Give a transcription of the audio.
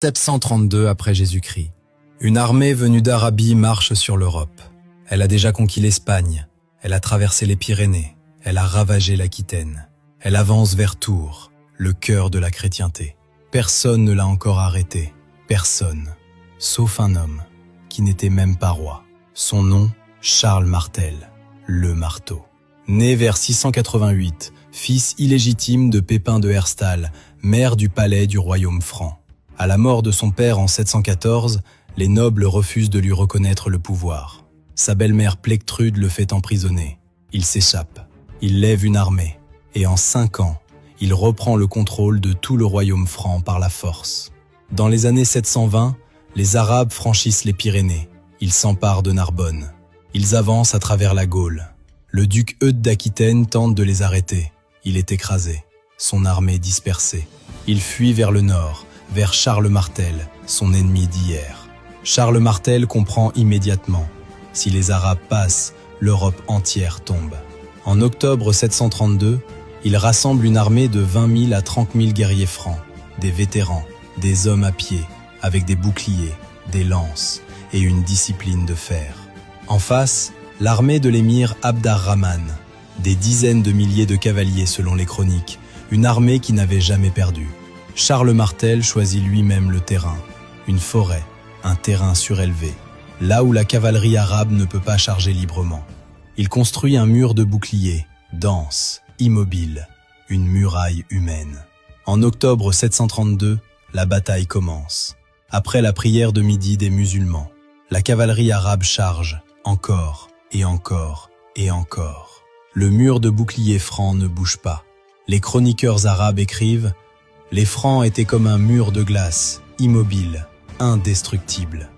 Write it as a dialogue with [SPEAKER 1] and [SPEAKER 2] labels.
[SPEAKER 1] 732 après Jésus-Christ. Une armée venue d'Arabie marche sur l'Europe. Elle a déjà conquis l'Espagne, elle a traversé les Pyrénées, elle a ravagé l'Aquitaine. Elle avance vers Tours, le cœur de la chrétienté. Personne ne l'a encore arrêtée, personne, sauf un homme, qui n'était même pas roi. Son nom, Charles Martel, le marteau. Né vers 688, fils illégitime de Pépin de Herstal, maire du palais du royaume franc. À la mort de son père en 714, les nobles refusent de lui reconnaître le pouvoir. Sa belle-mère Plectrude le fait emprisonner. Il s'échappe, il lève une armée, et en 5 ans, il reprend le contrôle de tout le royaume franc par la force. Dans les années 720, les Arabes franchissent les Pyrénées. Ils s'emparent de Narbonne. Ils avancent à travers la Gaule. Le duc Eudes d'Aquitaine tente de les arrêter. Il est écrasé, son armée dispersée. Il fuit vers le nord, vers Charles Martel, son ennemi d'hier. Charles Martel comprend immédiatement. Si les Arabes passent, l'Europe entière tombe. En octobre 732, il rassemble une armée de 20 000 à 30 000 guerriers francs, des vétérans, des hommes à pied, avec des boucliers, des lances et une discipline de fer. En face, l'armée de l'émir Abd ar-Rahman, des dizaines de milliers de cavaliers selon les chroniques, une armée qui n'avait jamais perdu. Charles Martel choisit lui-même le terrain, une forêt, un terrain surélevé, là où la cavalerie arabe ne peut pas charger librement. Il construit un mur de boucliers, dense, immobile, une muraille humaine. En octobre 732, la bataille commence. Après la prière de midi des musulmans, la cavalerie arabe charge, encore et encore et encore. Le mur de boucliers francs ne bouge pas. Les chroniqueurs arabes écrivent « Les Francs étaient comme un mur de glace, immobile, indestructible.